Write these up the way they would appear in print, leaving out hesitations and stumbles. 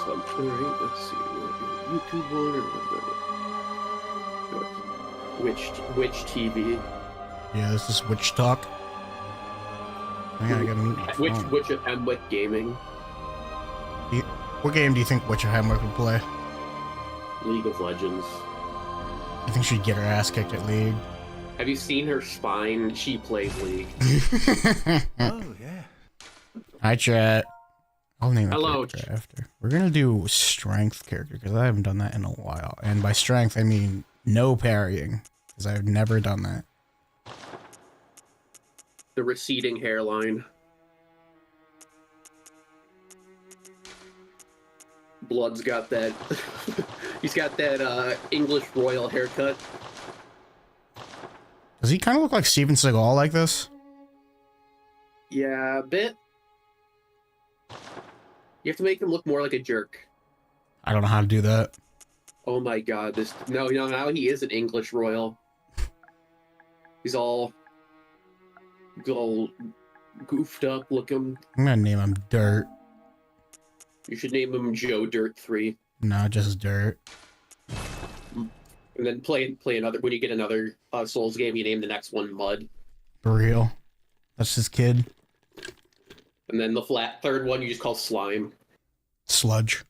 Alright, let's see. YouTube one or which TV? Yeah, this is Witch Talk. I gotta meet my phone. Which of Hemwick Gaming? What game do you think Witch of Hemwick would play? League of Legends. I think she'd get her ass kicked at League. Have you seen her spine? She plays League. Oh, yeah. Hi, chat. I'll name it Hello. after. We're gonna do strength character, because I haven't done that in a while. And by strength, I mean no parrying, because I've never done that. The receding hairline. Blood's got that. He's got that English royal haircut. Does he kind of look like Steven Seagal like this? Yeah, a bit. You have to make him look more like a jerk. I don't know how to do that. Oh my god, this... No, now he is an English royal. He's all goofed up looking. I'm gonna name him Dirt. You should name him Joe Dirt 3. No, just Dirt. And then play another... When you get another Souls game, you name the next one Mud. For real. That's his kid. And then the third one you just call Slime. Sludge.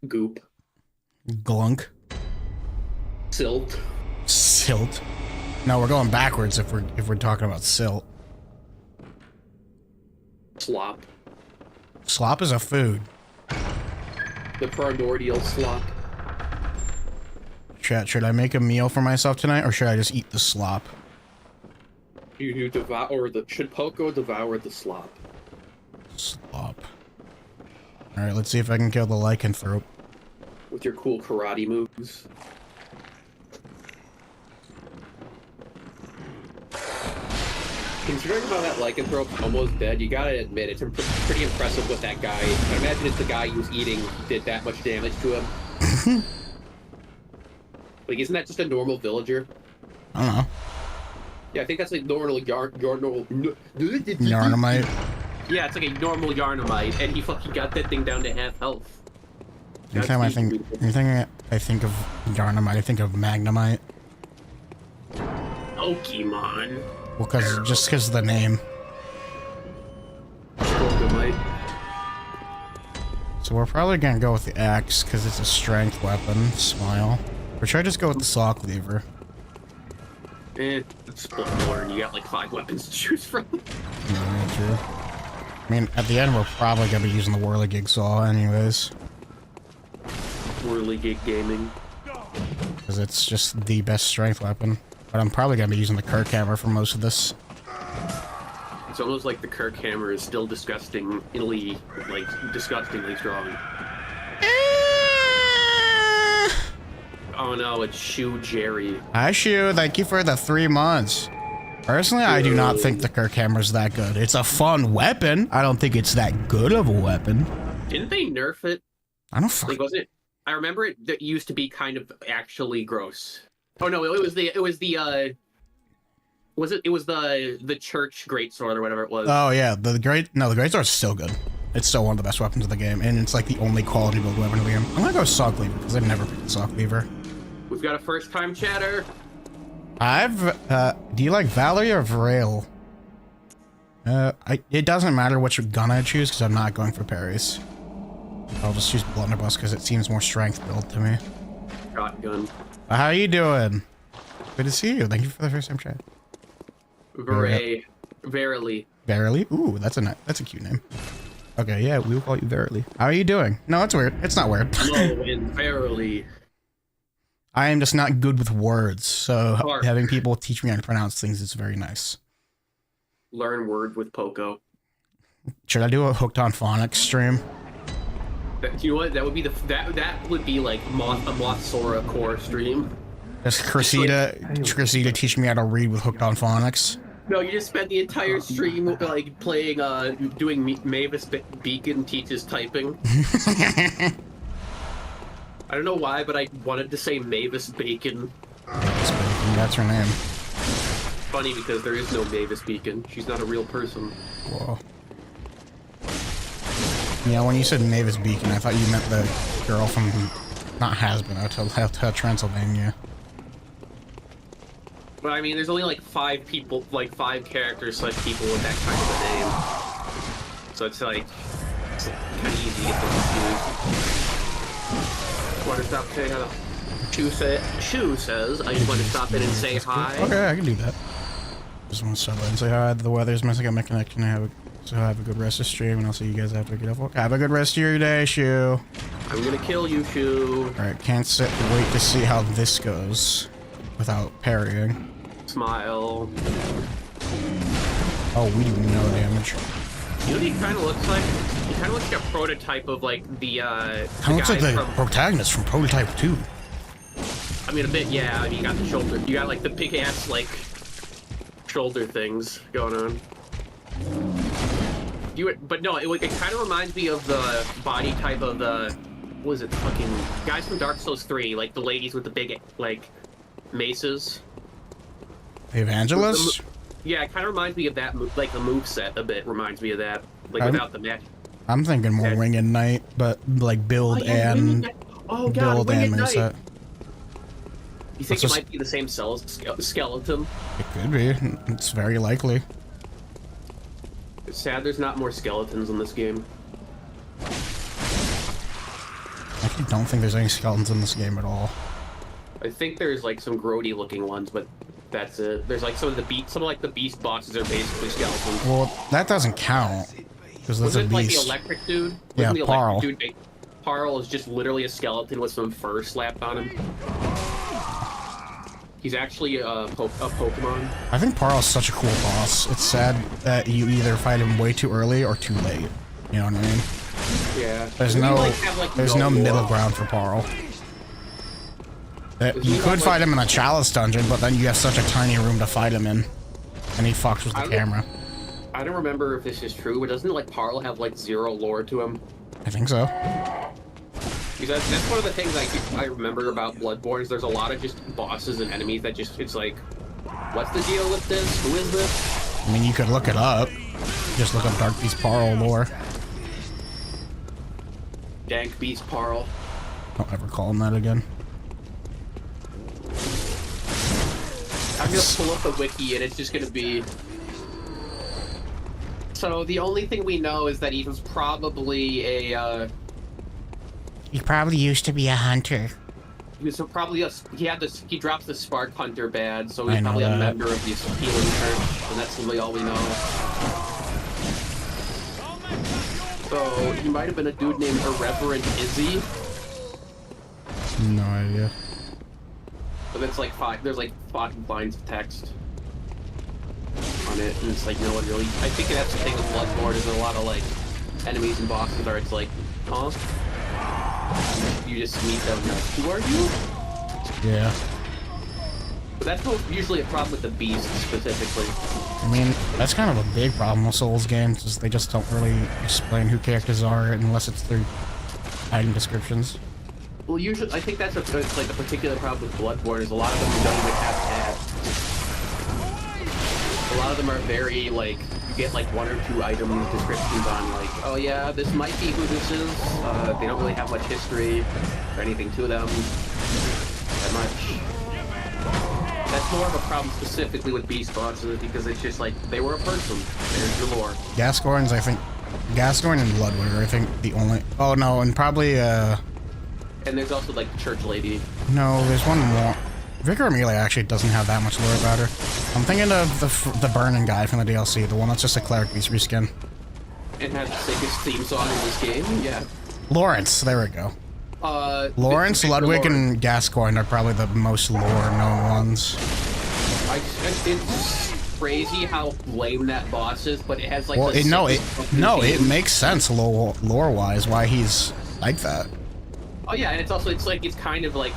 Goop. Glunk. Silt. Silt. No, we're going backwards if we're talking about silt. Slop. Slop is a food. The primordial slop. Chat, should I make a meal for myself tonight, or should I just eat the slop? You devour the... Should Poco devour the slop? Slop. Alright, let's see if I can kill the lycanthrope. With your cool karate moves. Considering how that lycanthrope's almost dead, you gotta admit, it's pretty impressive what that guy... I imagine it's the guy who's eating did that much damage to him. Like, isn't that just a normal villager? I don't know. Yeah, I think that's like normal Yarnamite? Yeah, it's like a normal Yarnamite, and he fucking got that thing down to half health. Anytime I think of Yarnamite, I think of Magnemite. Pokemon. Well, just because of the name. Pokemite. So we're probably gonna go with the axe, because it's a strength weapon. Smile. Or should I just go with the saw cleaver? It's Bloodborne. You got like 5 weapons to choose from. Yeah, true. I mean, at the end, we're probably gonna be using the Whirligig saw anyways. Whirligig Gaming. Because it's just the best strength weapon. But I'm probably gonna be using the Kirk hammer for most of this. It's almost like the Kirk hammer is still disgustingly strong. Oh no, it's Shoe Jerry. Hi, Shu. Thank you for the 3 months. Personally, I do not think the Kirk hammer's that good. It's a fun weapon. I don't think it's that good of a weapon. Didn't they nerf it? I don't Like, was it? I remember it used to be kind of actually gross. Oh no, it was the church greatsword or whatever it was. Oh yeah, the greatsword's still good. It's still one of the best weapons of the game, and it's like the only quality build weapon of the game. I'm gonna go saw cleaver because I've never picked saw cleaver. We've got a first-time chatter. Do you like Valerie or Vrail? It doesn't matter which gun I choose because I'm not going for parries. I'll just choose blunderbuss because it seems more strength build to me. Shotgun. How you doing? Good to see you. Thank you for the first time chat. Verily. Verily? Ooh, that's a cute name. Okay, yeah, we will call you Verily. How are you doing? No, it's weird. It's not weird. Low and verily. I am just not good with words, so having people teach me how to pronounce things is very nice. Learn words with Poco. Should I do a Hooked on Phonics stream? You know what? That would be that would be like a Mothsora core stream. Does Cressida teach me how to read with Hooked on Phonics? No, you just spend the entire stream like playing, doing Mavis Beacon teaches typing. I don't know why, but I wanted to say Mavis Bacon. That's her name. Funny because there is no Mavis Beacon. She's not a real person. Whoa. Yeah, when you said Mavis Beacon, I thought you meant the girl from, not Has-Been, Hotel Transylvania. But I mean, there's only like 5 people, like 5 characters slash people with that kind of a name. So it's like kind of easy to get them confused. Want to stop saying how the Shoe says, I just want to stop in and say hi. Okay, I can do that. Just want to stop by and say hi. The weather's messing up my connection. So have a good rest of the stream, and I'll see you guys after I get off. Have a good rest of your day, Shu. I'm gonna kill you, Shu. Alright, can't wait to see how this goes without parrying. Smile. Oh, we do no damage. You know what he kind of looks like? He kind of looks like a prototype of like the Kind of looks like the protagonist from Prototype 2. I mean, a bit, yeah. I mean, you got the shoulder. You got like the big ass like shoulder things going on. But no, it kind of reminds me of the body type of the, what was it, fucking guys from Dark Souls 3, like the ladies with the big like maces. The Evangelist? Yeah, it kind of reminds me of that, like the moveset a bit reminds me of that, like without the match. I'm thinking more Winged Knight, but like build and build and moveset. You think it might be the same skeleton? It could be. It's very likely. It's sad there's not more skeletons in this game. I actually don't think there's any skeletons in this game at all. I think there's like some grody looking ones, but that's it. There's like some of the beast bosses are basically skeletons. Well, that doesn't count because that's a beast. Like the electric dude? Yeah, Parl. Parl is just literally a skeleton with some fur slapped on him. He's actually a Pokemon. I think Parl is such a cool boss. It's sad that you either fight him way too early or too late. You know what I mean? Yeah. There's no middle ground for Parl. You could fight him in a Chalice dungeon, but then you have such a tiny room to fight him in, and he fucks with the camera. I don't remember if this is true, but doesn't like Parl have like 0 lore to him? I think so. Because that's one of the things I remember about Bloodborne is there's a lot of just bosses and enemies that just, it's like, what's the deal with this? Who is this? I mean, you could look it up. Just look up Dark Beast Parl lore. Dank Beast Parl. Don't ever call him that again. I'm gonna pull up the wiki and it's just gonna be... So the only thing we know is that he was probably a, He probably used to be a hunter. He was probably he drops the Spark Hunter badge, so he's probably a member of the healing church, and that's really all we know. So he might have been a dude named Irreverent Izzy. No idea. But it's like there's like 5 lines of text on it, and it's like no one really. I think that's the thing with Bloodborne is a lot of like enemies and bosses are it's like, huh? You just meet them and like, who are you? Yeah. But that's usually a problem with the beast specifically. I mean, that's kind of a big problem with Souls games, is they just don't really explain who characters are unless it's through item descriptions. Well, usually, I think that's like a particular problem with Bloodborne is a lot of them don't even have tabs. A lot of them are very, like, you get like 1 or 2 item descriptions on like, oh yeah, this might be who this is. They don't really have much history or anything to them that much. That's more of a problem specifically with beast bosses because it's just like, they were a person. There's your lore. Gascoigne and Bloodwood are, I think, the only... Oh no, and probably, And there's also like the church lady. No, there's one more. Vicar Amelia actually doesn't have that much lore about her. I'm thinking of the Burning guy from the DLC, the one that's just a cleric beast reskin. And has the sickest theme song in this game, yeah. Lawrence, there we go. Lawrence, Ludwig, and Gascoigne are probably the most lore-known ones. It's crazy how lame that boss is, but it has like. Well, it makes sense lore-wise why he's like that. Oh yeah, and it's kind of like,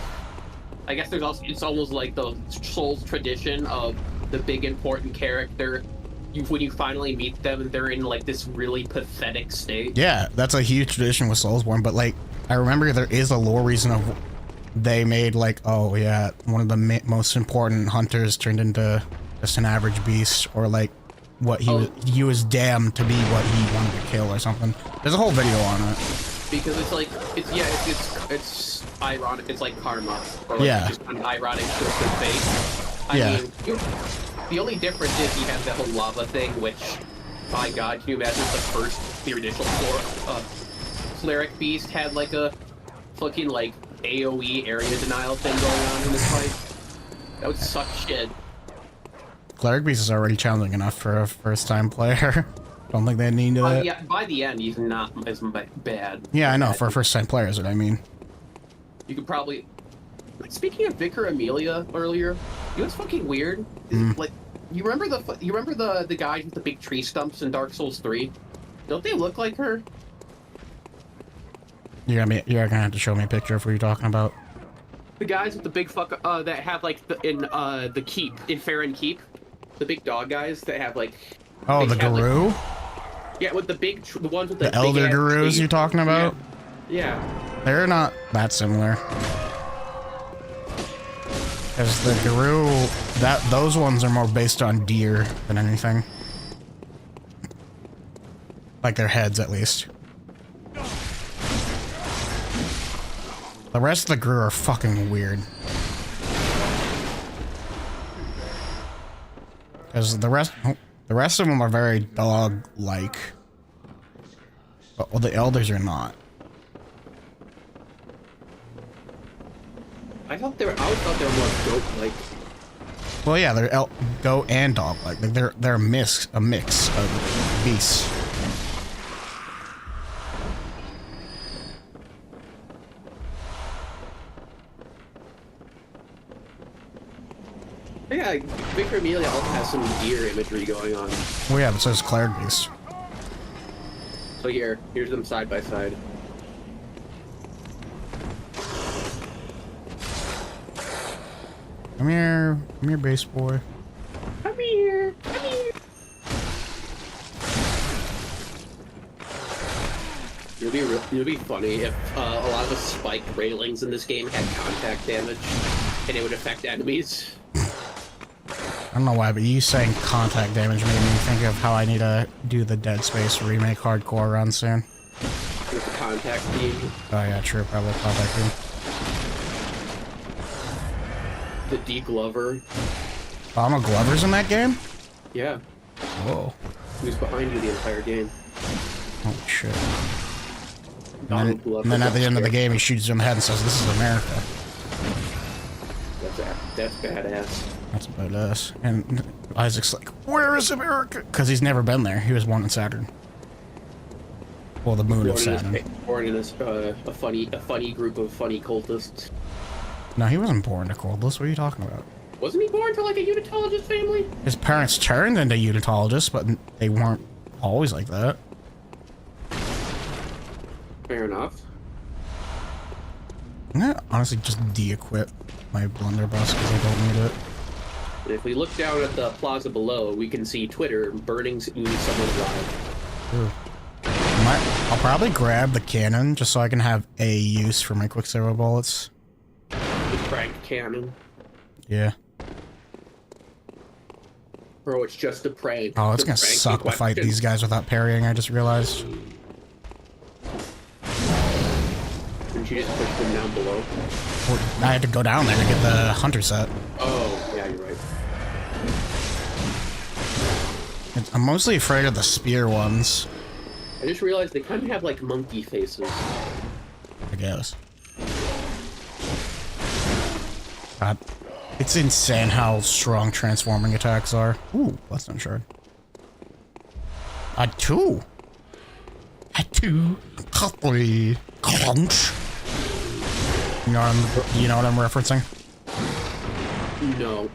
I guess it's almost like the Souls tradition of the big important character. When you finally meet them, they're in like this really pathetic state. Yeah, that's a huge tradition with Soulsborne, but like, I remember there is a lore reason of they made like, oh yeah, one of the most important hunters turned into just an average beast, or like what he was damned to be what he wanted to kill or something. There's a whole video on it. Because it's like it's ironic. It's like karma. Or like Yeah. Just an ironic twist of fate. I Yeah. mean, the only difference is he has that whole lava thing, which, my God, can you imagine the initial cleric beast had like a fucking like AOE area denial thing going on in this fight? That would suck shit. Cleric Beast is already challenging enough for a first-time player. Don't think they need to. Yeah, by the end, he's not as bad. Yeah, I know. For first-time players, what I mean. You could probably. Speaking of Vicar Amelia earlier, you know what's fucking weird? Like, you remember the guys with the big tree stumps in Dark Souls 3? Don't they look like her? You're gonna have to show me a picture of what you're talking about. The guys with the big that have like the keep in Farron Keep, the big dog guys that have like. Oh, the guru? Yeah, with the ones with the big elder gurus trees. you're talking about? Yeah. They're not that similar. Because the guru, those ones are more based on deer than anything. Like their heads, at least. The rest of the guru are fucking weird. Because the rest of them are very dog-like. But well, the elders are not. I always thought they were more goat-like. Well, yeah, they're goat and dog-like. Like they're a mix of beasts. Yeah, Vicar Amelia also has some deer imagery going on. Well, yeah, but so does Cleric Beast. So here's them side by side. Come here, base boy. Come here. It'd be funny if a lot of the spike railings in this game had contact damage, and it would affect enemies. I don't know why, but you saying contact damage made me think of how I need to do the Dead Space remake hardcore run soon. With the contact beam. Oh yeah, true, probably contact beam. The D-Glover. Donald Glover's in that game? Yeah. Whoa. Who's behind you the entire game? Oh shit. Donald Glover. And then at the end of the game, he shoots you in the head and says, "This is America." That's badass. That's badass. And Isaac's like, "Where is America?" Because he's never been there. He was born in Saturn. Well, the moon of Saturn. Born in a funny group of funny cultists. No, he wasn't born to Coldless. What are you talking about? Wasn't he born to like a unitologist family? His parents turned into unitologists, but they weren't always like that. Fair enough. I'm gonna honestly just de-equip my blunderbuss because I don't need it. And if we look down at the plaza below, we can see Twitter burning someone alive. Ooh. I'll probably grab the cannon just so I can have a use for my quicksilver bullets. The crank cannon. Yeah. Bro, it's just a prank. Oh, it's The gonna prank suck to fight question. these guys without parrying, I just realized. Didn't you just push them down below? Well, I had to go down there to get the hunter set. Oh, yeah, you're right. I'm mostly afraid of the spear ones, I just realized they kind of have like monkey faces. I guess. God, it's insane how strong transforming attacks are. Ooh, Bloodstone Shard. A 2. A 2. Cutlery. Crunch. You know what I'm referencing? No.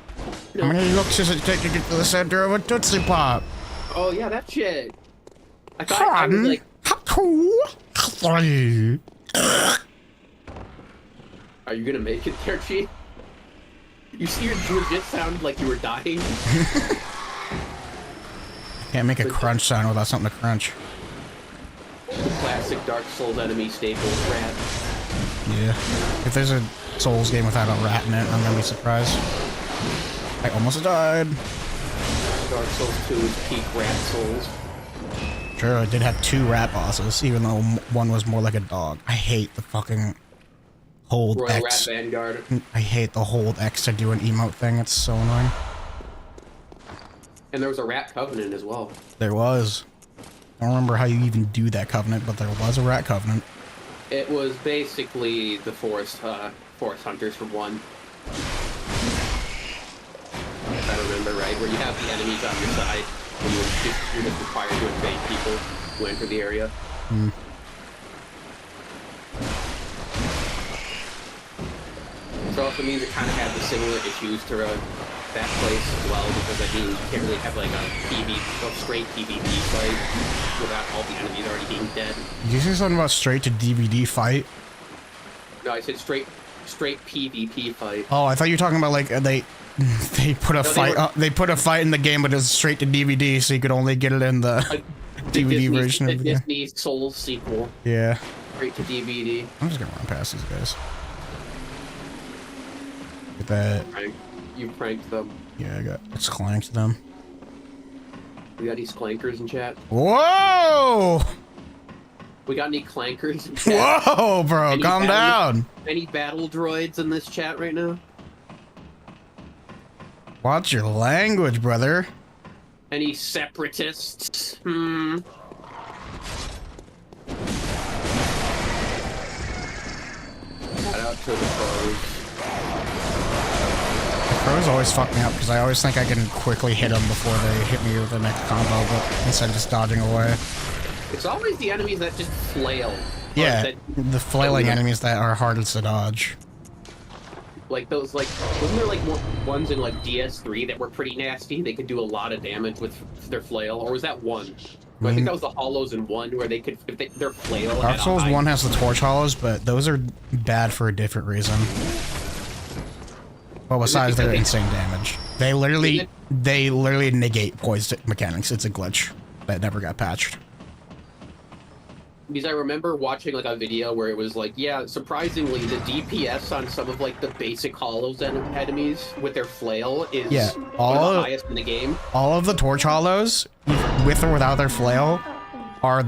How many looks does it take to get to the center of a Tootsie Pop? Oh yeah, that shit. I thought I was like, Three. are you gonna make it there, Chief? You see your legit sound like you were dying? Can't make a crunch sound without something to crunch. The classic Dark Souls enemy staple, rat. Yeah. If there's a Souls game without a rat in it, I'm gonna be surprised. I almost died. Dark Souls 2's peak rat souls. Sure, it did have 2 rat bosses, even though one was more like a dog. I hate the fucking hold Royal X. Rat Vanguard. I hate the hold X to do an emote thing. It's so annoying. And there was a Rat Covenant as well. There was. I don't remember how you even do that covenant, but there was a rat covenant. It was basically the forest hunters from 1. If I remember right, where you have the enemies on your side, and you're just required to invade people who enter the area. Hmm. So also means it kind of had the similar issues to that place as well, because I mean, you can't really have like a straight PvP fight without all the enemies already being dead. Did you say something about straight to DVD fight? No, I said straight PvP fight. Oh, I thought you were talking about like they put a fight. They put a fight in the game, but it's straight to DVD, so you could only get it in the DVD version of the game. Disney Souls sequel. Yeah. Straight to DVD. I'm just gonna run past these guys. Get that. You pranked them. Yeah, I got clanked them. We got any clankers in chat? Whoa! We got any clankers in chat? Whoa, bro, calm down. Any battle droids in this chat right now? Watch your language, brother. Any separatists? Shout out to the pros. Pros always fuck me up because I always think I can quickly hit them before they hit me with the next combo, but instead of just dodging away. It's always the enemies that just flail. Yeah, the flailing enemies that are hardest to dodge. Like those, like, wasn't there like ones in like DS3 that were pretty nasty? They could do a lot of damage with their flail, or was that 1? I think that was the hollows in 1 where they could, if their flail. Dark Souls 1 has the torch hollows, but those are bad for a different reason. Well, besides their insane damage, they literally negate poised mechanics. It's a glitch that never got patched. Because I remember watching like a video where it was like, yeah, surprisingly, the DPS on some of like the basic hollows enemies with their flail is one of the highest in the game. All of the torch hollows, with or without their flail, are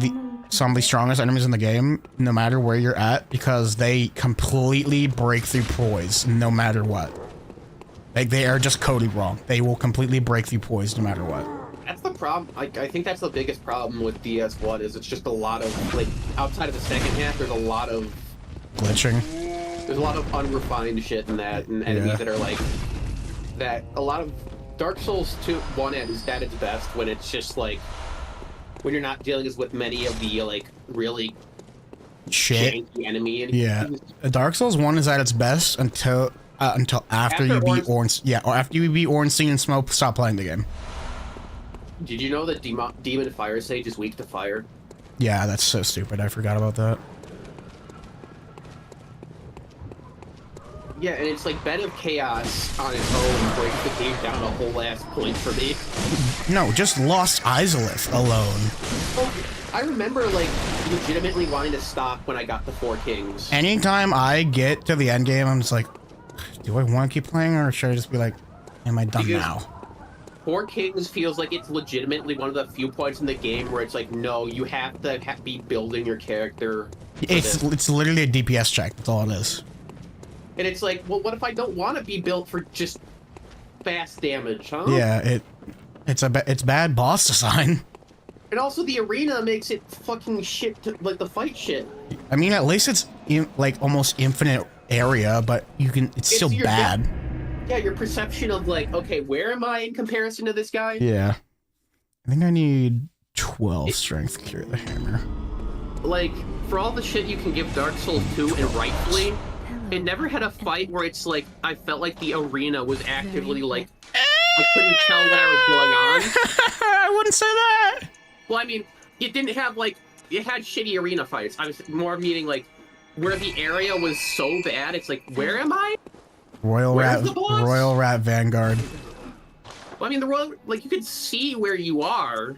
some of the strongest enemies in the game, no matter where you're at, because they completely break through poise, no matter what. Like, they are just coded wrong. They will completely break through poise no matter what. That's the problem. I think that's the biggest problem with DS1 is it's just a lot of, like, outside of the second half, there's a lot of... glitching. There's a lot of unrefined shit in that, and enemies that are, like... That a lot of... Dark Souls 1 is at its best when it's just, like... When you're not dealing with many of the, like, really... janky enemy. Yeah. Dark Souls 1 is at its best until after you beat Ornstein. Yeah, or after you beat Ornstein and Smoke, stop playing the game. Did you know that Demon Fire Sage is weak to fire? Yeah, that's so stupid. I forgot about that. Yeah, and it's like Bed of Chaos on its own breaks the game down a whole ass point for me. No, just Lost Izalith alone. Oh, I remember like legitimately wanting to stop when I got the 4 Kings. Anytime I get to the end game, I'm just like, do I want to keep playing or should I just be like, am I done now? 4 Kings feels like it's legitimately one of the few points in the game where it's like, no, you have to be building your character. It's literally a DPS check. That's all it is. And it's like, well, what if I don't want to be built for just fast damage, huh? Yeah, it's bad boss design. And also the arena makes it fucking shit, like the fight shit. I mean, at least it's like almost infinite area, but it's still bad. Yeah, your perception of like, okay, where am I in comparison to this guy? Yeah. I think I need 12 strength to carry the hammer. Like, for all the shit you can give Dark Souls 2, and rightfully, it never had a fight where it's like, I felt like the arena was actively like, I couldn't tell what I was going on. I wouldn't say that. Well, I mean, it didn't have like, it had shitty arena fights. I was more meaning like, where the area was so bad, it's like, where am I? Royal Rat Vanguard. Well, I mean, the Royal, like, you could see where you are.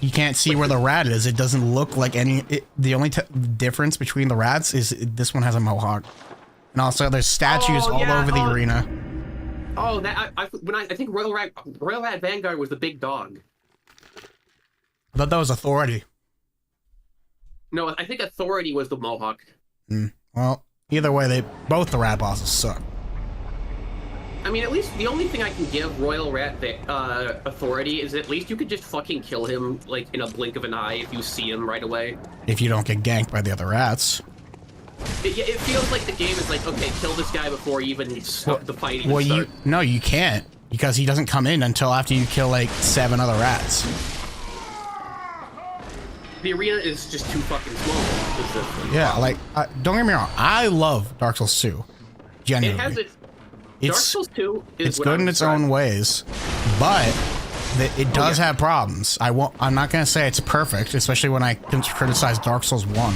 You can't see where the rat is. It doesn't look like any... the only difference between the rats is this one has a mohawk. And also, there's statues all over the arena. Oh, that I think Royal Rat Vanguard was the big dog. I thought that was Authority. No, I think Authority was the Mohawk. Well, either way, both the rat bosses suck. I mean, at least the only thing I can give Royal Rat Authority is at least you could just fucking kill him, like, in a blink of an eye if you see him right away. If you don't get ganked by the other rats. It feels like the game is like, okay, kill this guy before you even start the fight. No, you can't, because he doesn't come in until after you kill, like, 7 other rats. The arena is just too fucking small. Yeah, like, don't get me wrong, I love Dark Souls 2. Genuinely. It has Dark Souls 2 is it's good in its own ways, but it does have problems. I'm not gonna say it's perfect, especially when I criticize Dark Souls 1.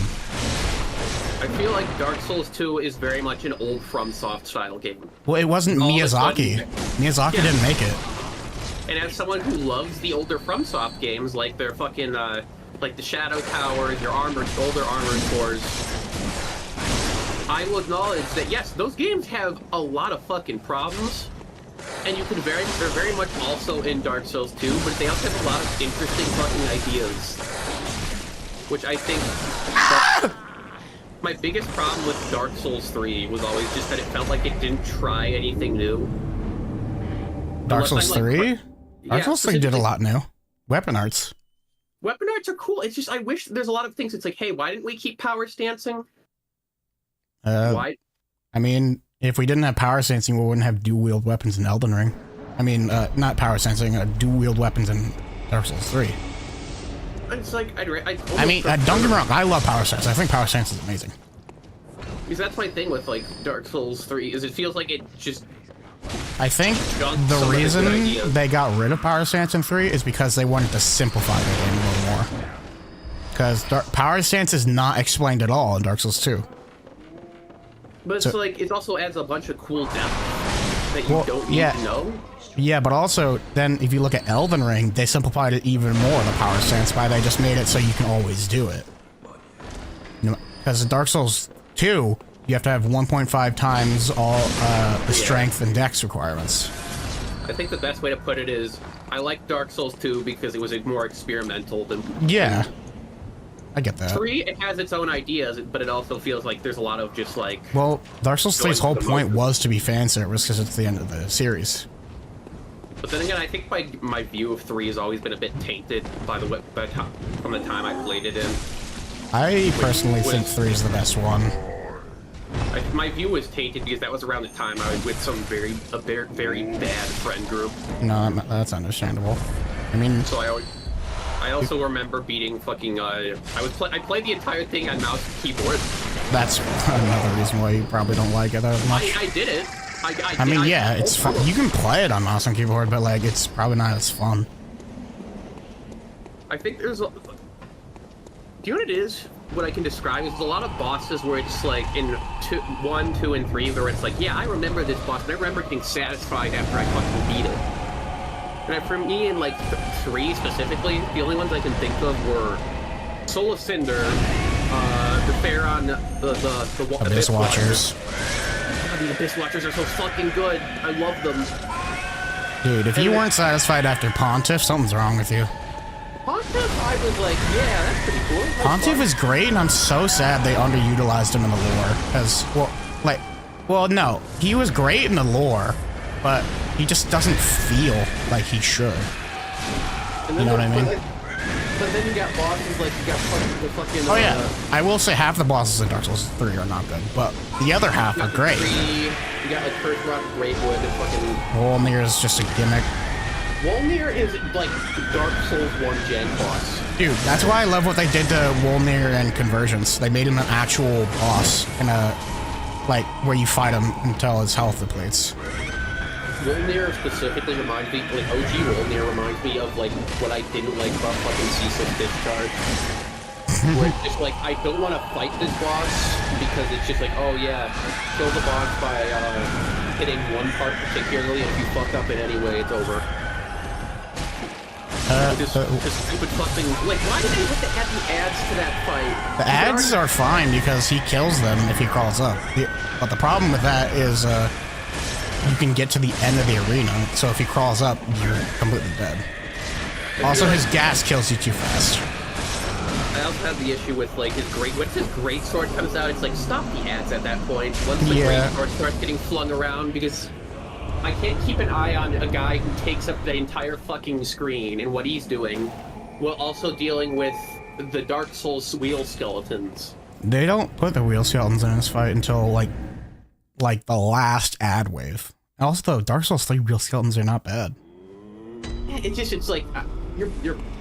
I feel like Dark Souls 2 is very much an old FromSoft style game. Well, it wasn't Miyazaki. Miyazaki didn't make it. And as someone who loves the older FromSoft games, like their fucking, like the Shadow Towers, your older Armored Cores, I will acknowledge that yes, those games have a lot of fucking problems, and they're very much also in Dark Souls 2, but they also have a lot of interesting fucking ideas, which I think. My biggest problem with Dark Souls 3 was always just that it felt like it didn't try anything new. Dark Souls 3? Dark Souls 3 did a lot new. Weapon arts. Weapon arts are cool. It's just I wish there's a lot of things. It's like, hey, why didn't we keep power stancing? Why? I mean, if we didn't have power stancing, we wouldn't have dual-wield weapons in Elden Ring. I mean, not power stancing, dual-wield weapons in Dark Souls 3. It's like, I mean, don't get me wrong, I love power stance. I think power stance is amazing. Because that's my thing with, like, Dark Souls 3, is it feels like it just... I think the reason they got rid of power stance in 3 is because they wanted to simplify the game a little more. Because power stance is not explained at all in Dark Souls 2. But it's like, it also adds a bunch of cool depth that you don't need to know. Yeah, but also, then if you look at Elden Ring, they simplified it even more, the power stance, by they just made it so you can always do it. Because in Dark Souls 2, you have to have 1.5 times all the strength and dex requirements. I think the best way to put it is, I like Dark Souls 2 because it was more experimental than... Yeah. I get that. 3, it has its own ideas, but it also feels like there's a lot of just like... Well, Dark Souls 3's whole point was to be fan service because it's the end of the series. But then again, I think my view of 3 has always been a bit tainted from the time I played it in. I personally think 3 is the best one. My view was tainted because that was around the time I was with some very bad friend group. No, that's understandable. I mean... So I also remember beating fucking, I played the entire thing on mouse and keyboard. That's another reason why you probably don't like it as much. I did it. I mean, yeah, it's fun. You can play it on mouse and keyboard, but, like, it's probably not as fun. I think there's a... Do you know what it is? What I can describe is there's a lot of bosses where it's like in 1, 2, and 3 where it's like, yeah, I remember this boss, and I remember getting satisfied after I fucking beat it. And for me, in like 3 specifically, the only ones I can think of were Soul of Cinder, the Pharaon, the Abyss Watchers. God, the Abyss Watchers are so fucking good. I love them. Dude, if you weren't satisfied after Pontiff, something's wrong with you. Pontiff, I was like, yeah, that's pretty cool. Pontiff is great, and I'm so sad they underutilized him in the lore. Because, well, no, he was great in the lore, but he just doesn't feel like he should. You know what I mean? But then you got bosses like you got the fucking. Oh yeah, I will say half the bosses in Dark Souls 3 are not good, but the other half are great. You got like Curse Rock, Greatwood, and fucking. Wolnir is just a gimmick. Wolnir is like Dark Souls 1 gen boss. Dude, that's why I love what they did to Wolnir and Convergence. They made him an actual boss in a, like, where you fight him until his health depletes. Wolnir specifically reminds me, like, OG Wolnir reminds me of, like, what I didn't like about fucking Ceaseless Discharge. Where it's just like, I don't want to fight this boss, because it's just like, oh yeah, kill the boss by, hitting one part particularly, if you fuck up in any way, it's over. Just stupid fucking, like, why did they have to add the ads to that fight? The ads are fine, because he kills them if he crawls up. But the problem with that is, you can get to the end of the arena. So if he crawls up, you're completely dead. Also, his gas kills you too fast. I also have the issue with like once his great sword comes out, it's like stop the ads at that point. Once the great sword starts getting flung around, because I can't keep an eye on a guy who takes up the entire fucking screen and what he's doing, while also dealing with the Dark Souls wheel skeletons. They don't put the wheel skeletons in this fight until like the last ad wave. Also, though, Dark Souls 3 wheel skeletons are not bad. It's like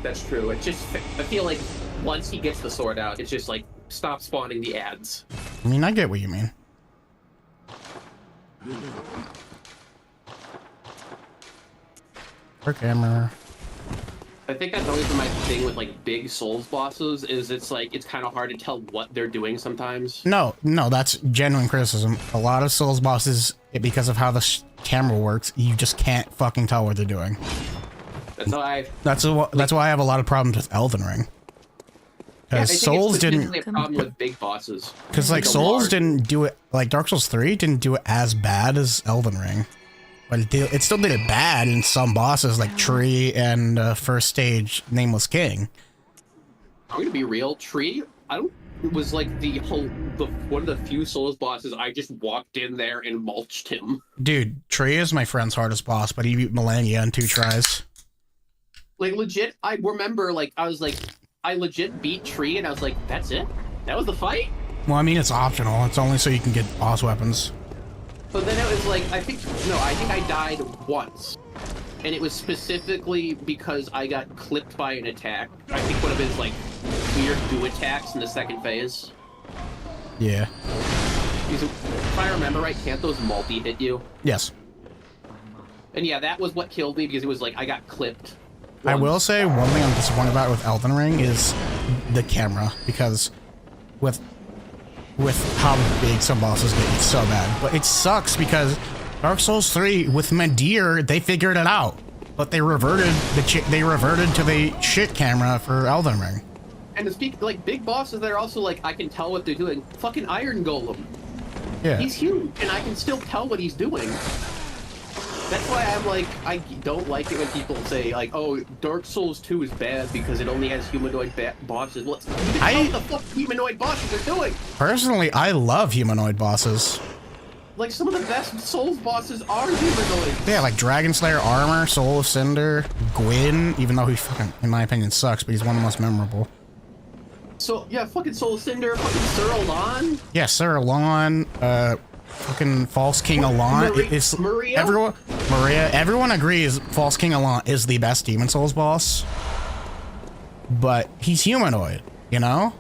that's true. It's just I feel like once he gets the sword out, it's just like stop spawning the ads. I mean, I get what you mean. Quick hammer. I think that's always been my thing with like big Souls bosses is it's kind of hard to tell what they're doing sometimes. No, that's genuine criticism. A lot of Souls bosses, because of how the camera works, you just can't fucking tell what they're doing. That's why I have a lot of problems with Elden Ring. Because Souls didn't. A problem with big bosses. Because like Souls didn't do it. Like Dark Souls 3 didn't do it as bad as Elden Ring, but it still did it bad in some bosses like Tree and first stage Nameless King. I'm gonna be real. Tree, it was like one of the few Souls bosses I just walked in there and mulched him. Dude, Tree is my friend's hardest boss, but he beat Melania in 2 tries. Like legit, I remember I legit beat Tree and I was like, that's it? That was the fight? Well, I mean, it's optional. It's only so you can get boss weapons. But then it was like, I think I died once. And it was specifically because I got clipped by an attack. I think one of his, like, weird goo attacks in the second phase. Yeah. If I remember right, can't those multi-hit you? Yes. And yeah, that was what killed me because it was like, I got clipped. I will say one thing I'm disappointed about with Elden Ring is the camera, because with how big some bosses get, it's so bad. But it sucks because Dark Souls 3 with Mandir, they figured it out, but they reverted to the shit camera for Elden Ring. And to speak like big bosses that are also like I can tell what they're doing. Fucking Iron Golem. Yeah. He's huge, and I can still tell what he's doing. That's why I'm like, I don't like it when people say, like, oh, Dark Souls 2 is bad because it only has humanoid bosses. Well, you can tell what the fuck humanoid bosses are doing. Personally, I love humanoid bosses. Like, some of the best Souls bosses are humanoids. Yeah, like Dragon Slayer Armor, Soul of Cinder, Gwyn, even though he fucking, in my opinion, sucks, but he's one of the most memorable. So, yeah, fucking Soul of Cinder, fucking Sir Alon. Yeah, Sir Alon, fucking False King Alon. Maria? Everyone agrees False King Alon is the best Demon Souls boss. But he's humanoid, you know?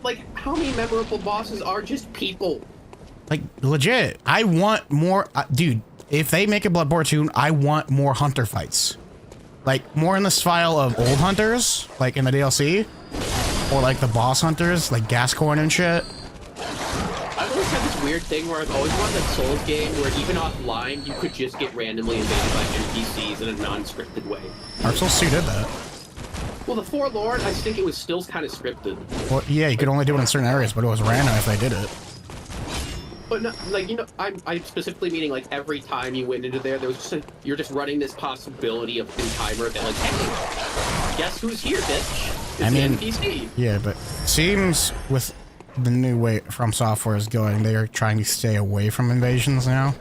Like, how many memorable bosses are just people? Like, legit. I want more... dude, if they make a Bloodborne 2, I want more hunter fights. Like, more in the style of old hunters, like in the DLC. Or like the boss hunters, like Gascoigne and shit. I've always had this weird thing where I've always wanted that Souls game where even offline, you could just get randomly invaded by NPCs in a non-scripted way. Dark Souls 2 did that. Well, the Forlorn, I think it was still kind of scripted. Well, yeah, you could only do it in certain areas, but it was random if they did it. But no, like, you know, I'm specifically meaning like every time you went into there was just you're just running this possibility of in timer that like, hey, guess who's here, bitch? It's the NPC. Yeah, but seems with the new way From Software is going, they are trying to stay away from invasions now.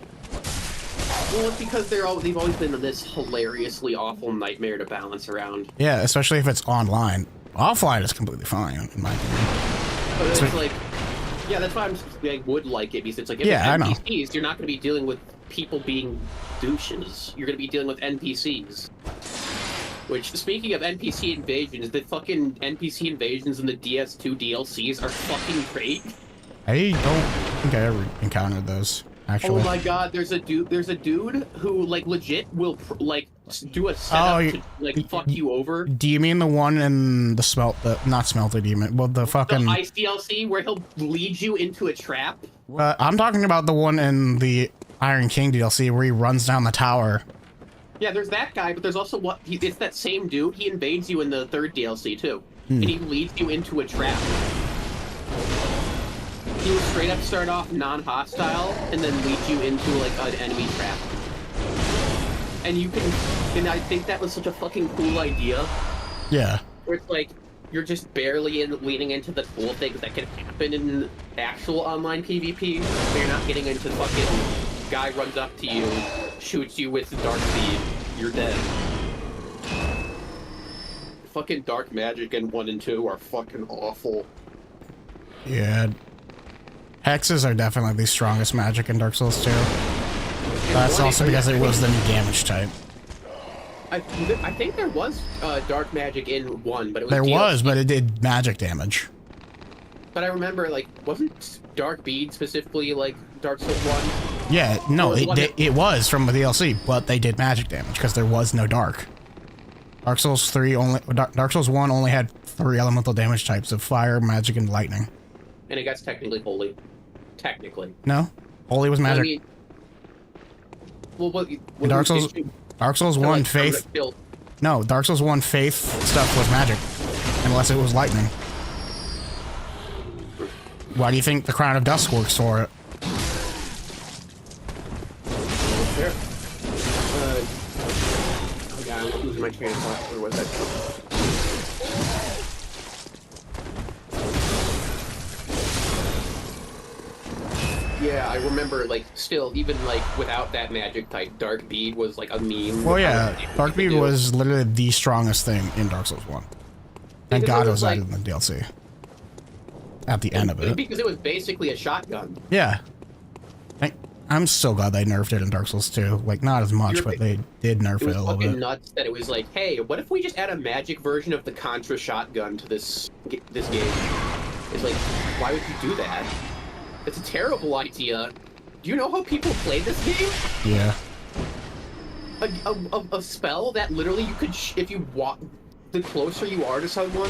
Well, it's because they've always been this hilariously awful nightmare to balance around. Yeah, especially if it's online. Offline is completely fine, in my opinion. But it's like, yeah, that's why I would like it, because it's like, if yeah, it's NPCs, you're not going to be dealing with people being douches. You're going to be dealing with NPCs. Which, speaking of NPC invasions, the fucking NPC invasions in the DS2 DLCs are fucking great. I don't think I ever encountered those, actually. Oh my god, there's a dude who, like, legit will, like, do a setup to, like, fuck you over. Do you mean the one in the not Smelter Demon, well, the fucking... The Ice DLC, where he'll lead you into a trap? I'm talking about the one in the Iron King DLC where he runs down the tower. Yeah, there's that guy, but there's also it's that same dude. He invades you in the third DLC, too. And he leads you into a trap. He will straight up start off non-hostile, and then lead you into, like, an enemy trap. And you can, and I think that was such a fucking cool idea. Yeah. Where it's like, you're just barely leaning into the cool things that can happen in actual online PvP. So you're not getting into fucking guy runs up to you, shoots you with dark beam, you're dead. Fucking dark magic in 1 and 2 are fucking awful. Yeah. Hexes are definitely the strongest magic in Dark Souls 2. That's also because it was the new damage type. I think there was dark magic in 1, but it was There DLC. was, but it did magic damage. But I remember, like, wasn't Dark Bead specifically, like, Dark Souls 1? Yeah, no, Or was it was from the DLC, but they did magic damage because there was no dark. Dark Souls 3 only, Dark Souls 1 only had 3 elemental damage types of fire, magic, and lightning. And it gets technically holy. Technically. No? Holy was magic. I mean, well, what In Dark Souls 1 like, Faith... built. No, Dark Souls 1 Faith stuff was magic. Unless it was lightning. Why do you think the Crown of Dusk works for it? Fair. Oh god, I'm losing my train of thought. Where was that? Yeah, I remember, like, still, even, like, without that magic type, Dark Bead was, like, a meme. Well, yeah, Dark Bead was literally the strongest thing in Dark Souls 1. Thank God it was added in the DLC. At the end of it. Because it was basically a shotgun. Yeah. I'm so glad they nerfed it in Dark Souls 2. Like, not as much, but they did nerf it a little bit. It was fucking nuts that it was like, hey, what if we just add a magic version of the Contra shotgun to this game? It's like, why would you do that? It's a terrible idea. Do you know how people play this game? Yeah. A spell that literally you could, if you walk, the closer you are to someone,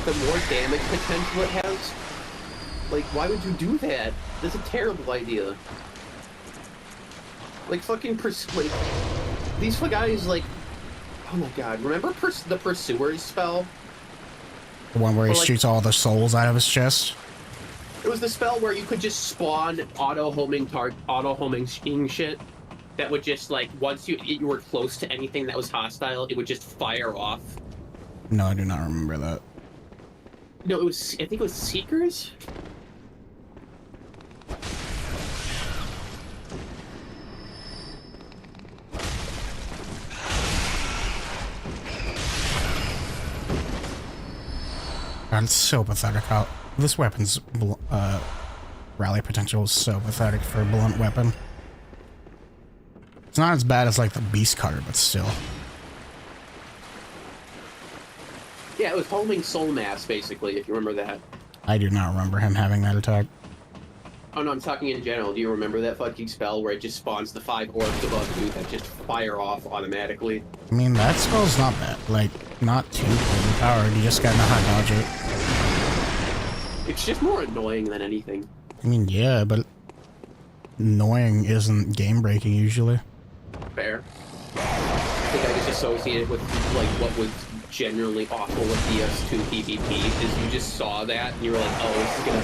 the more damage potential it has. Like, why would you do that? That's a terrible idea. Like, fucking, like, these guys, like, oh my god, remember the Pursuer's spell? The one where he like, shoots all the souls out of his chest? It was the spell where you could just spawn auto-homing shit that would just, like, once you were close to anything that was hostile, it would just fire off. No, I do not remember that. No, it was, I think it was Seekers? God, it's so pathetic how this weapon's rally potential is so pathetic for a blunt weapon. It's not as bad as like the Beast Cutter, but still. Yeah, it was homing soul mass, basically, if you remember that. I do not remember him having that attack. Oh no, I'm talking in general. Do you remember that fucking spell where it just spawns the 5 orbs above you that just fire off automatically? I mean, that spell's not bad. Like, not too overpowered. You just gotta know how to dodge it. It's just more annoying than anything. I mean, yeah, but annoying isn't game-breaking usually. Fair. I think I just associate it with, like, what was generally awful with DS2 PvP, is you just saw that and you were like, oh, this is gonna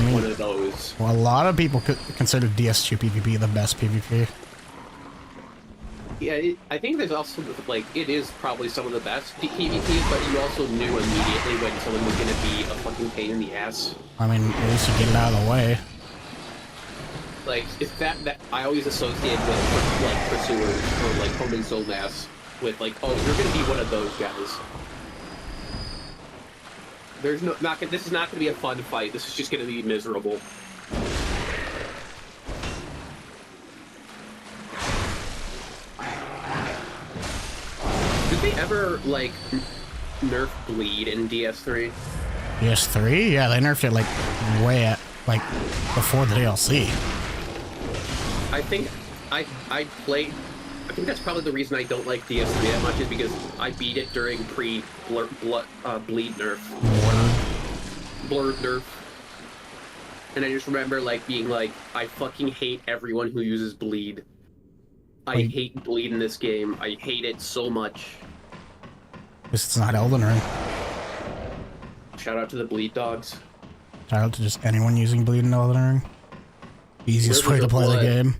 be one of those. Well, a lot of people could consider DS2 PvP the best PvP. Yeah, I think there's also, like, it is probably some of the best PvP, but you also knew immediately when someone was gonna be a fucking pain in the ass. I mean, at least you get it out of the way. Like, it's that I always associate with, like, Pursuers or, like, Homing Soul Mass with, like, oh, you're gonna be one of those guys. There's this is not gonna be a fun fight, this is just gonna be miserable. Did they ever, like, nerf bleed in DS3? DS3? Yeah, they nerfed it, like, way at, like, before the DLC. I think I played. I think that's probably the reason I don't like DS3 that much, is because I beat it during bleed nerf. Blurred nerf. And I just remember, like, being like, I fucking hate everyone who uses bleed. I hate bleed in this game. I hate it so much. Because it's not Elden Ring. Shout out to the bleed dogs. Shout out to just anyone using bleed in Elden Ring. Easiest way to play the game.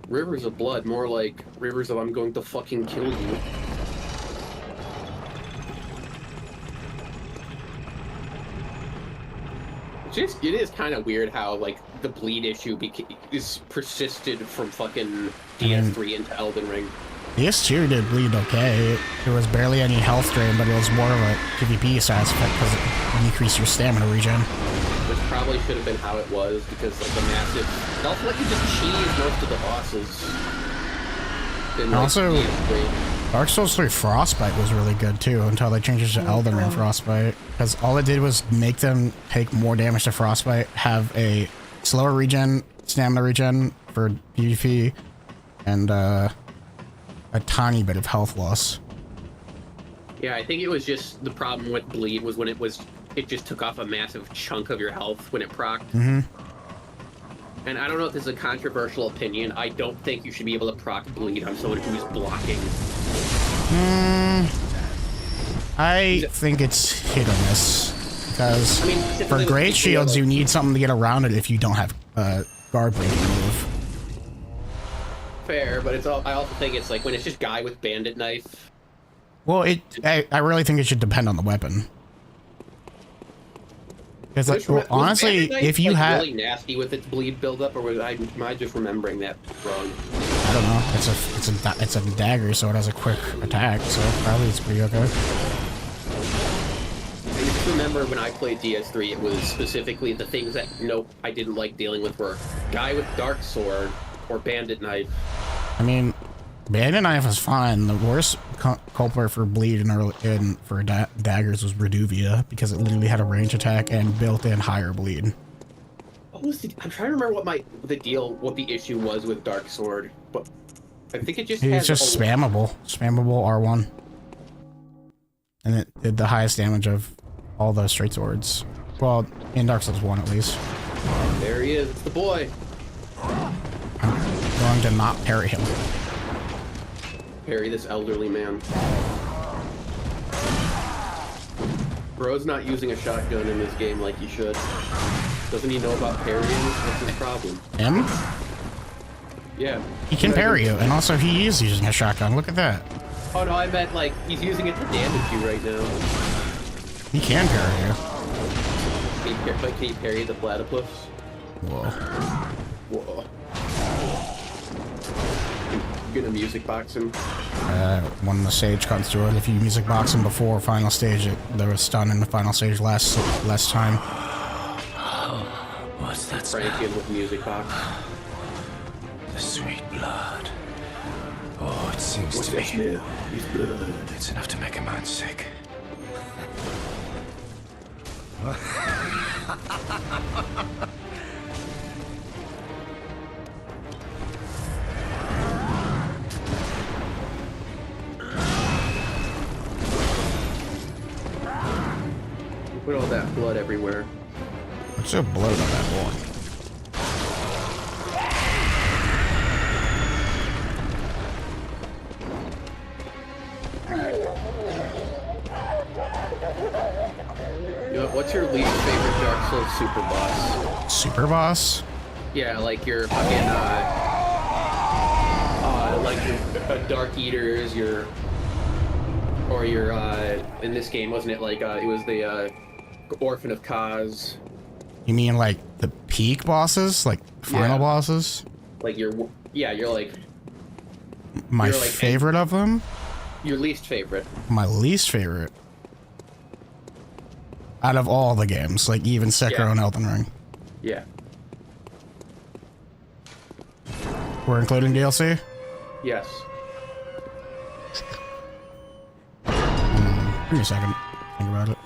Rivers of blood, more like rivers of I'm going to fucking kill you. It is kind of weird how, like, the bleed issue is persisted from fucking DS3 into Elden Ring. PS2 did bleed okay. There was barely any health drain, but it was more of a PvP aspect because it decreased your stamina regen. Which probably should have been how it was, because, like, the massive... It also let you just cheese most of the bosses. In, like, also, DS3. Dark Souls 3 Frostbite was really good too, until they changed it to Elden Ring Frostbite. Because all it did was make them take more damage to Frostbite, have a slower regen, stamina regen for PvP, and a tiny bit of health loss. Yeah, I think it was just the problem with bleed was when it just took off a massive chunk of your health when it procced. Mm-hmm. And I don't know if this is a controversial opinion. I don't think you should be able to proc bleed on someone who's blocking. I think it's hit or miss. Because I mean, for great shields, like, you need something to get around it if you don't have guard breaking move. fair, but I also think it's like when it's just guy with bandit knife. Well, I really think it should depend on the weapon. Because honestly, if you have really nasty with its bleed buildup, or am I just remembering that wrong? I don't know. It's a dagger, so it has a quick attack. So probably it's pretty okay. I just remember when I played DS3, it was specifically the things that I didn't like dealing with were guy with dark sword or bandit knife. I mean, bandit knife is fine. The worst culprit for bleed for daggers was Reduvia, because it literally had a range attack and built-in higher bleed. I'm trying to remember what the issue was with dark sword, but I think it just it's just spammable R1, and it did the highest damage of all the straight swords. Well, in Dark Souls 1 at least. There he is. It's the boy. I'm going to not parry him. Parry this elderly man. Bro's not using a shotgun in this game like he should. Doesn't he know about parrying? What's his problem? Him? Yeah. He can parry you, and also he is using a shotgun. Look at that. Oh no, I meant like he's using it to damage you right now. He can parry you. Can he parry the platypus? Whoa. Whoa. You gonna music box him? When the stage comes to it, if you music box him before final stage, there was stun in the final stage last time. What's that? Frank with music box. The sweet blood. Oh, it seems What's to be. that smell? He's blood. It's enough to make a man sick. Put all that blood everywhere. What's the blood on that boy? You know, what's your least favorite Dark Souls super boss? Super boss? Yeah, like your fucking like your Dark Eaters, your in this game, wasn't it like it was the Orphan of Kaz? You mean like the peak bosses, like final bosses? Like you're like my you're like favorite of them? your least favorite. My least favorite. Out of all the games, like even Sekiro and Elden Ring. Yeah. We're including DLC? Yes. Give me a second. Think about it.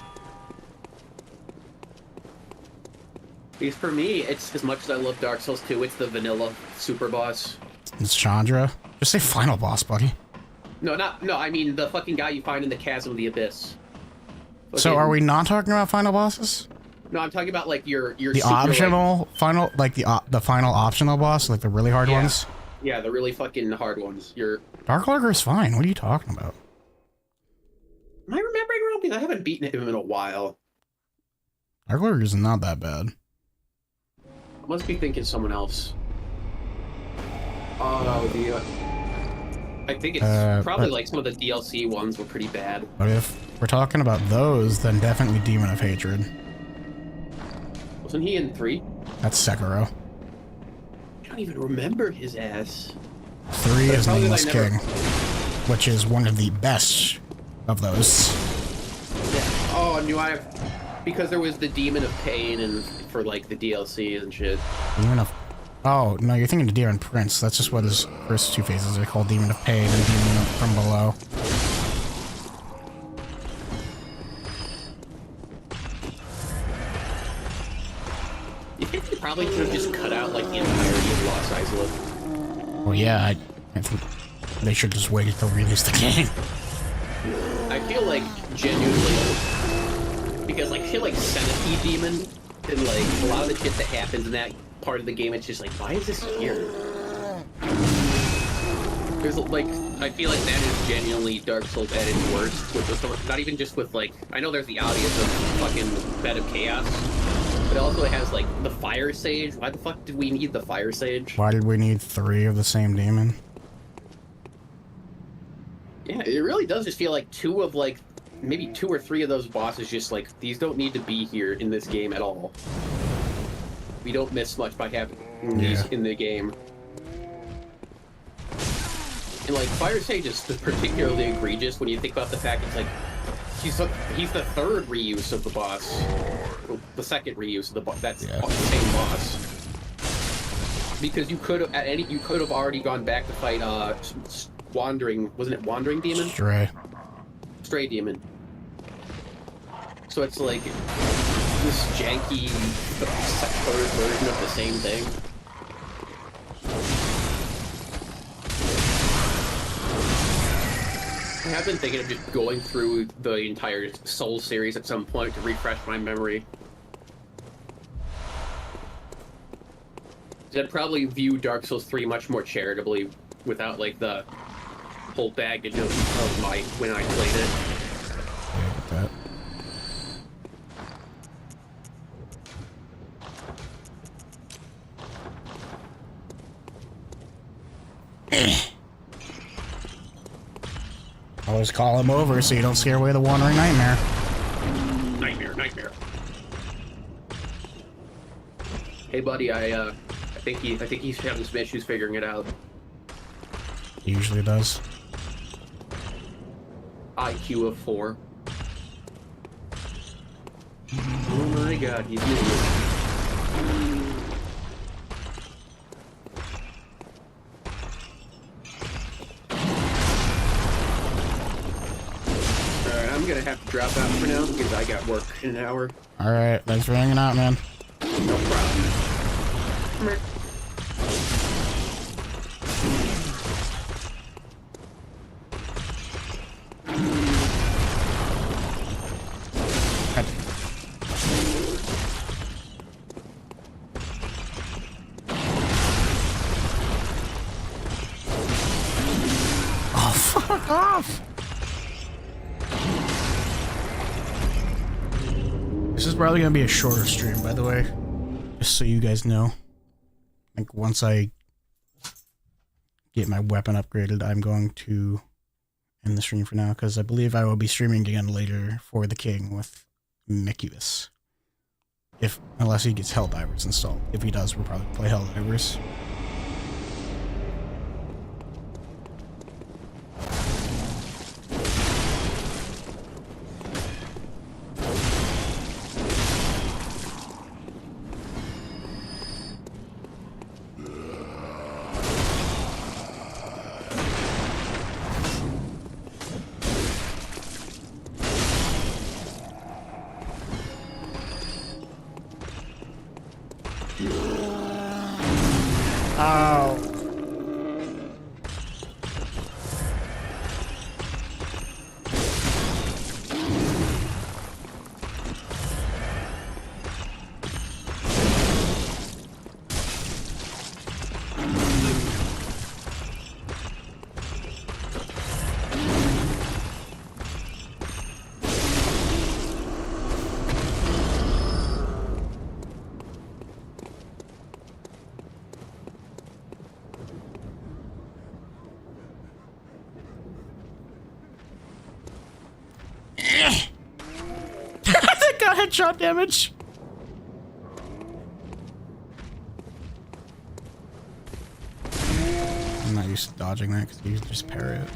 Because for me, it's as much as I love Dark Souls 2, it's the vanilla super boss. It's Chandra. Just say final boss, buddy. No, I mean the fucking guy you find in the Chasm of the Abyss. So are we not talking about final bosses? No, I'm talking about like your the optional final, like the final optional boss, like the really hard ones. Yeah, the really fucking hard ones. Dark Lurker is fine. What are you talking about? Am I remembering wrong? Because I haven't beaten him in a while. Dark Lurker is not that bad. I must be thinking someone else. Oh, I think it's probably but- like some of the DLC ones were pretty bad. But if we're talking about those, then definitely Demon of Hatred. Wasn't he in 3? That's Sekiro. I don't even remember his ass. 3 But is probably Nameless I never- King, which is one of the best of those. Yeah. Oh, I knew because there was the Demon of Pain and for like the DLC and shit. Demon of... Oh, no, you're thinking of Demon Prince. That's just what his first 2 phases are called, Demon of Pain and Demon from Below. You think they probably should have just cut out like the entirety of Lost Isolate? Well, yeah, I think they should just wait until release the game. I feel like genuinely because like shit like Centipede Demon and like a lot of the shit that happens in that part of the game, it's just like, why is this here? There's like, I feel like that is genuinely Dark Souls at its worst, with the, not even just with like, I know there's the obvious of fucking Bed of Chaos, but it also has like the Fire Sage. Why the fuck did we need the Fire Sage? Why did we need 3 of the same demon? Yeah, it really does just feel like maybe 2 or 3 of those bosses just like, these don't need to be here in this game at all. We don't miss much by having these in the game. And like, Fire Sage is particularly egregious when you think about the fact it's like, he's the 3rd reuse of the boss. The 2nd reuse of the boss. That's the same boss. Because you could have already gone back to fight Wandering, wasn't it Wandering Demon? Stray Demon. So it's like this janky 3rd version of the same thing. I have been thinking of just going through the entire Souls series at some point to refresh my memory. I'd probably view Dark Souls 3 much more charitably without like the whole baggage of my when I played it. Yeah, I get that. Always call him over so you don't scare away the wandering nightmare. Nightmare. Hey, buddy, I think he's having some issues figuring it out. He usually does. IQ of 4. Oh my god, he's using it. Alright, I'm gonna have to drop out for now because I got work in an hour. Alright, thanks for hanging out, man. No problem. Come here. Oh, fuck off! This is probably gonna be a shorter stream, by the way. Just so you guys know. Like, once I get my weapon upgraded, I'm going to end the stream for now, because I believe I will be streaming again later for the King with Micubus. Unless he gets Helldivers installed. If he does, we'll probably play Helldivers. headshot damage. I'm not used to dodging that because you just parry it.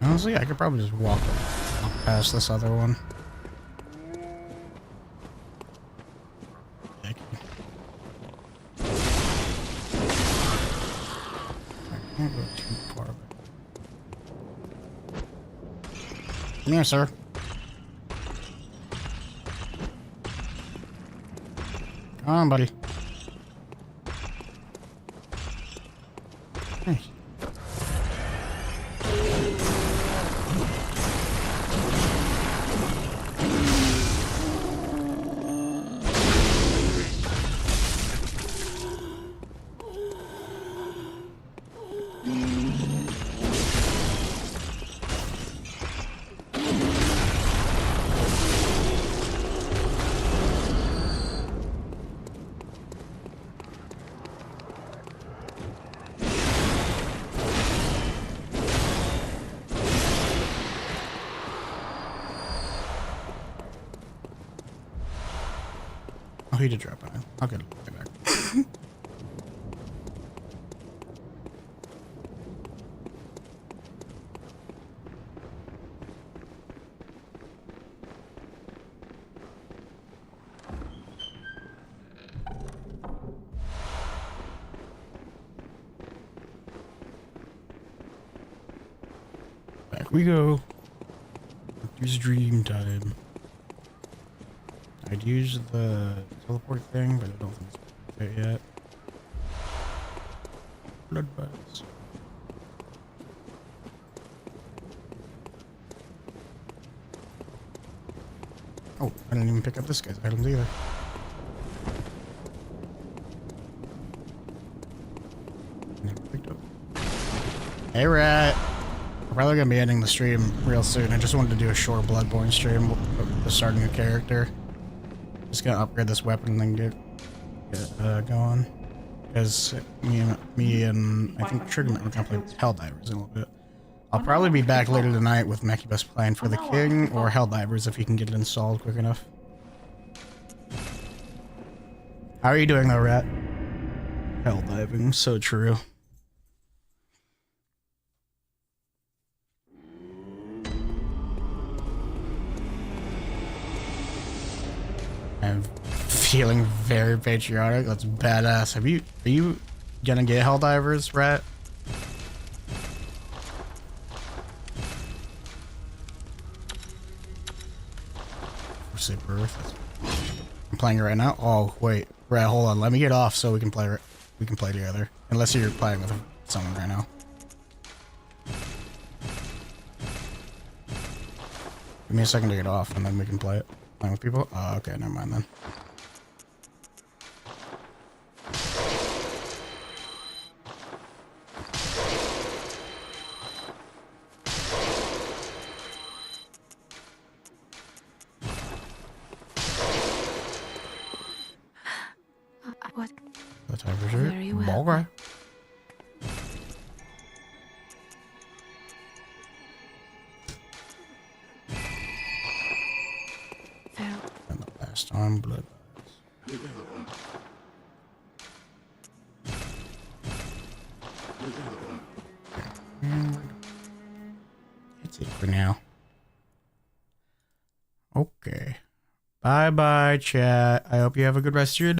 Honestly, I could probably just walk past this other one. I can't go too far back. Come here, sir. Come on, buddy. Hey. Oh, he did drop it. I'll get it back. Back we go. Use dream time. I'd use the teleport thing, but I don't think it's fit yet. Blood buds. Oh, I didn't even pick up this guy's items either. Never picked up. Hey, rat. We're probably gonna be ending the stream real soon. I just wanted to do a short Bloodborne stream of starting a character. Just gonna upgrade this weapon and then get going. Because me and I think Triggerman are gonna play Helldivers in a little bit. I'll probably be back later tonight with Mechibus playing for the King or Helldivers if he can get it installed quick enough. How are you doing though, Rat? Helldiving, so true. I'm feeling very patriotic. That's badass. Are you gonna get Helldivers, Rat? Say birth. I'm playing it right now. Oh wait, Rat, hold on. Let me get off so we can play. We can play together. Unless you're playing with someone right now. Give me a second to get off, and then we can play it. Playing with people? Oh, okay, never mind then. What? The time for sure. Very well. Ball guy. Farewell. And the last time, blood. That's it for now. Okay. Bye bye, chat. I hope you have a good rest of your day.